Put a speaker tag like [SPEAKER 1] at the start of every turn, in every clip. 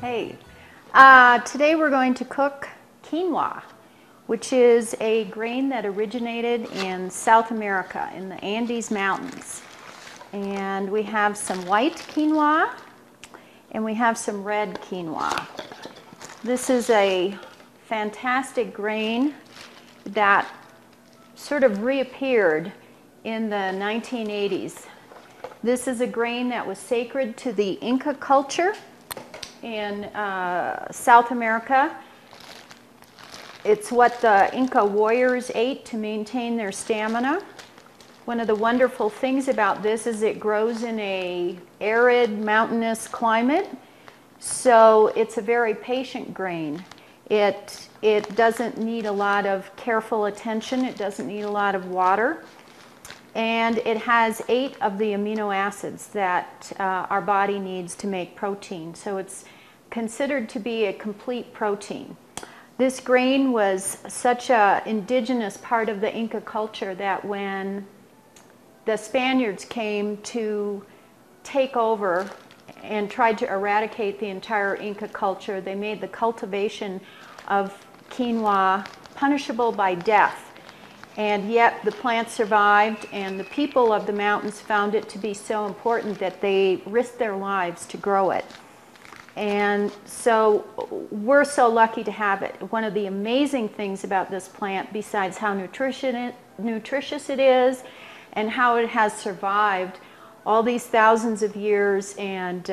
[SPEAKER 1] Hey, today we're going to cook quinoa, which is a grain that originated in South America in the Andes Mountains. And we have some white quinoa and we have some red quinoa. This is a fantastic grain that sort of reappeared in the 1980s. This is a grain that was sacred to the Inca culture in South America. It's what the Inca warriors ate to maintain their stamina. One of the wonderful things about this is it grows in an arid, mountainous climate, so it's a very patient grain. It doesn't need a lot of careful attention. It doesn't need a lot of water. And it has 8 of the amino acids that our body needs to make protein. So it's considered to be a complete protein. This grain was such an indigenous part of the Inca culture that when the Spaniards came to take over and tried to eradicate the entire Inca culture, they made the cultivation of quinoa punishable by death. And yet the plant survived, and the people of the mountains found it to be so important that they risked their lives to grow it. And so we're so lucky to have it. One of the amazing things about this plant, besides how nutritious it is and how it has survived all these thousands of years and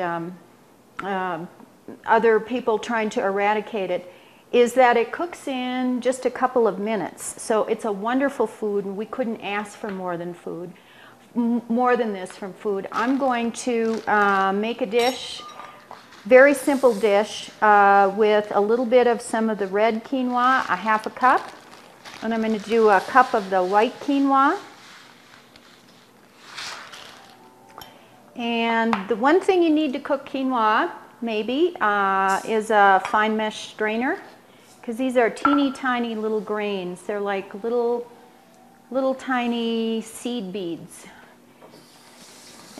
[SPEAKER 1] other people trying to eradicate it, is that it cooks in just a couple of minutes. So it's a wonderful food, and we couldn't ask for more than this from food. I'm going to make a dish, very simple dish, with a little bit of some of the red quinoa, a half a cup, and I'm going to do a cup of the white quinoa. And the one thing you need to cook quinoa, maybe, is a fine mesh strainer, because these are teeny tiny little grains. They're like little tiny seed beads.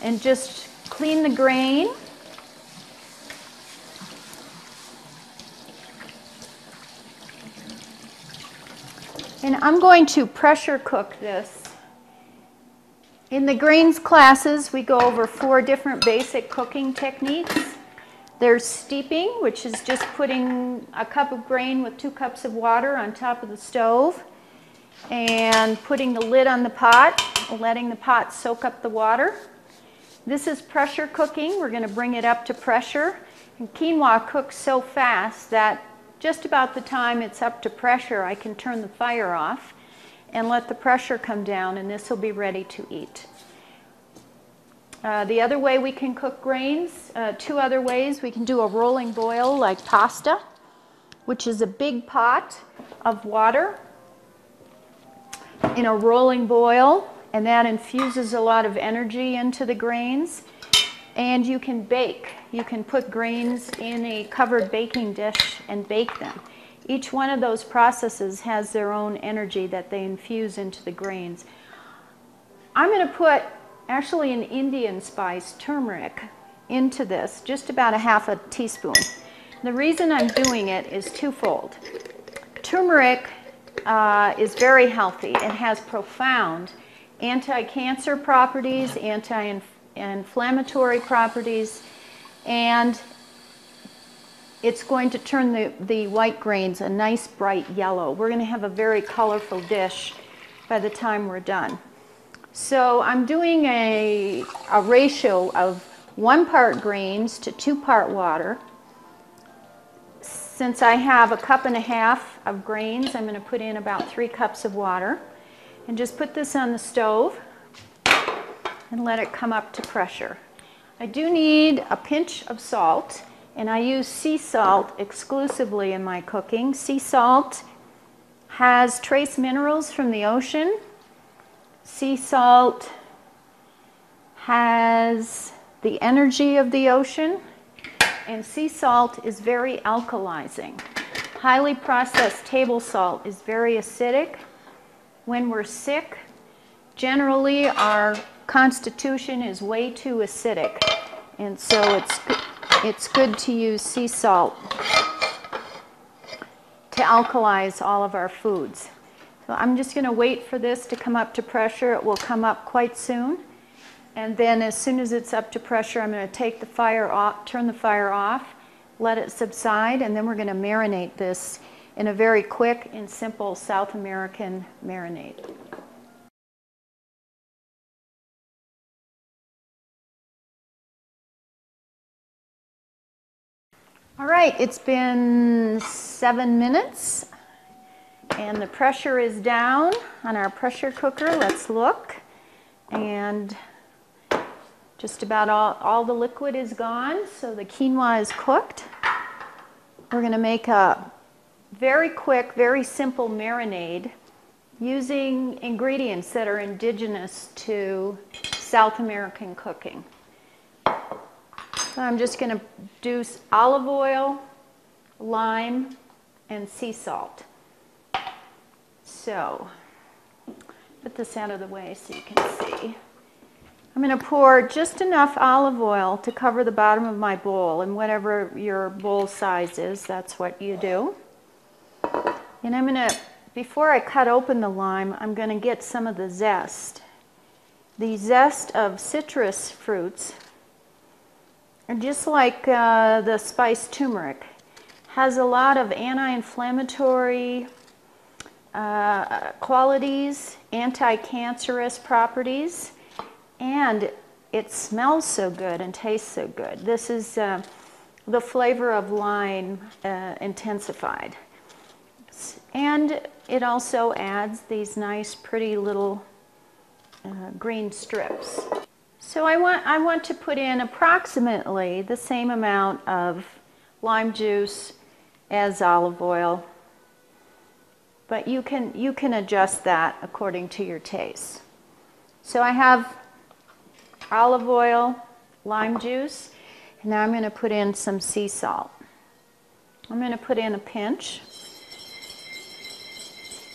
[SPEAKER 1] And just clean the grain. And I'm going to pressure cook this. In the grains classes, we go over 4 different basic cooking techniques. There's steeping, which is just putting a cup of grain with 2 cups of water on top of the stove and putting the lid on the pot, letting the pot soak up the water. This is pressure cooking. We're going to bring it up to pressure. And quinoa cooks so fast that just about the time it's up to pressure, I can turn the fire off and let the pressure come down, and this will be ready to eat. The other way we can cook grains, 2 other ways. We can do a rolling boil like pasta, which is a big pot of water in a rolling boil, and that infuses a lot of energy into the grains. And you can bake. You can put grains in a covered baking dish and bake them. Each one of those processes has their own energy that they infuse into the grains. I'm going to put actually an Indian spice, turmeric, into this, just about a half a teaspoon. The reason I'm doing it is twofold. Turmeric is very healthy. It has profound anti-cancer properties, anti-inflammatory properties, and it's going to turn the white grains a nice bright yellow. We're going to have a very colorful dish by the time we're done. So I'm doing a ratio of 1 part grains to 2 part water. Since I have a cup and a half of grains, I'm going to put in about 3 cups of water. And just put this on the stove and let it come up to pressure. I do need a pinch of salt, and I use sea salt exclusively in my cooking. Sea salt has trace minerals from the ocean. Sea salt has the energy of the ocean, and sea salt is very alkalizing. Highly processed table salt is very acidic. When we're sick, generally our constitution is way too acidic, and so it's it's good to use sea salt to alkalize all of our foods. So I'm just going to wait for this to come up to pressure. It will come up quite soon. And then as soon as it's up to pressure, I'm going to take the fire off, turn the fire off, let it subside, and then we're going to marinate this in a very quick and simple South American marinade. All right, it's been 7 minutes and the pressure is down on our pressure cooker. Let's look. And just about all the liquid is gone, so the quinoa is cooked. We're going to make a very quick, very simple marinade using ingredients that are indigenous to South American cooking. So I'm just going to do olive oil, lime, and sea salt. So, put this out of the way so you can see. I'm going to pour just enough olive oil to cover the bottom of my bowl, and whatever your bowl size is, that's what you do. And I'm going to, before I cut open the lime, I'm going to get some of the zest. The zest of citrus fruits, just like the spice turmeric, has a lot of anti-inflammatory qualities, anti-cancerous properties, and it smells so good and tastes so good. This is the flavor of lime intensified. And it also adds these nice, pretty little green strips. So I want to put in approximately the same amount of lime juice as olive oil, but you can adjust that according to your taste. So I have olive oil, lime juice, and now I'm going to put in some sea salt. I'm going to put in a pinch.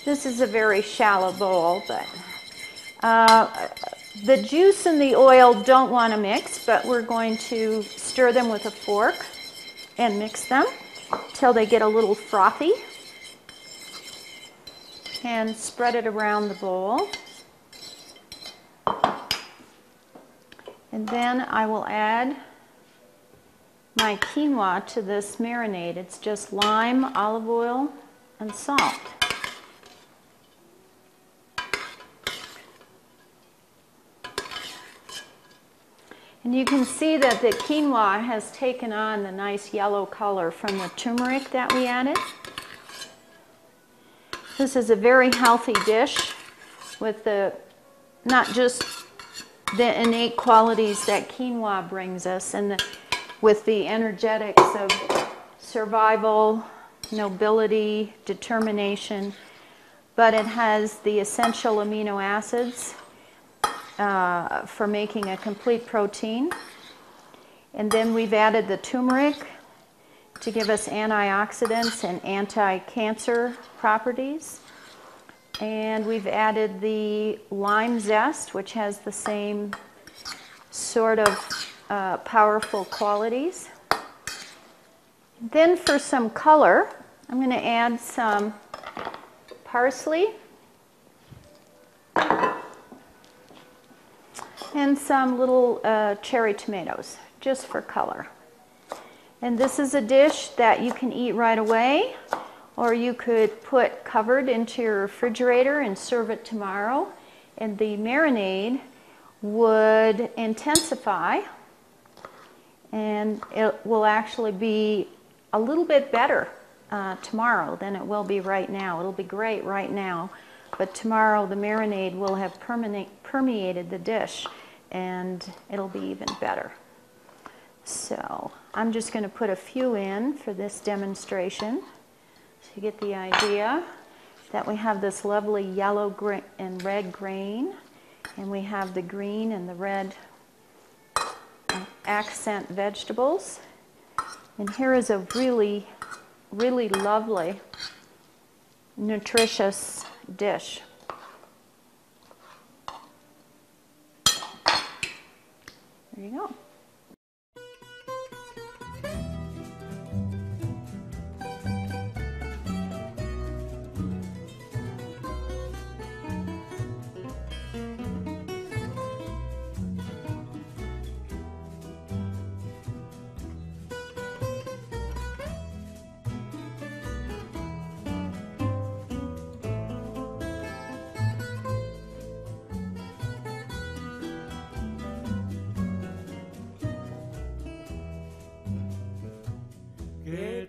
[SPEAKER 1] This is a very shallow bowl, but the juice and the oil don't want to mix, but we're going to stir them with a fork and mix them till they get a little frothy, and spread it around the bowl. And then I will add my quinoa to this marinade. It's just lime, olive oil, and salt. And you can see that the quinoa has taken on the nice yellow color from the turmeric that we added. This is a very healthy dish with not just the innate qualities that quinoa brings us, and with the energetics of survival, nobility, determination, but it has the essential amino acids for making a complete protein. And then we've added the turmeric to give us antioxidants and anti-cancer properties. And we've added the lime zest, which has the same sort of powerful qualities. Then for some color, I'm going to add some parsley and some little cherry tomatoes, just for color. And this is a dish that you can eat right away, or you could put covered into your refrigerator and serve it tomorrow. And the marinade would intensify, and it will actually be a little bit better tomorrow than it will be right now. It'll be great right now, but tomorrow the marinade will have permeated the dish, and it'll be even better. So I'm just going to put a few in for this demonstration, so you get the idea that we have this lovely yellow and red grain, and we have the green and the red accent vegetables. And here is a really, really lovely, nutritious dish. There you go.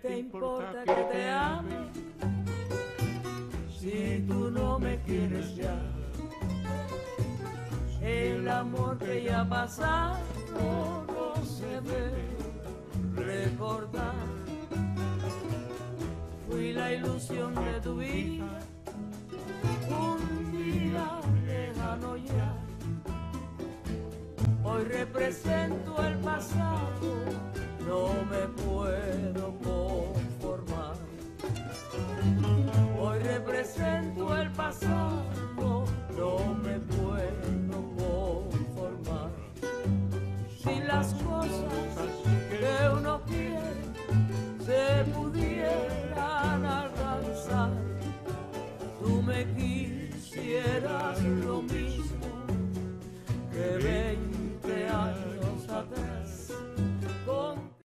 [SPEAKER 2] te importa que te ame si tú no me quieres ya? El amor que ya ha pasado no se debe recordar. Fui la ilusión de tu vida, un día lejano ya. Hoy represento el pasado, no me puedo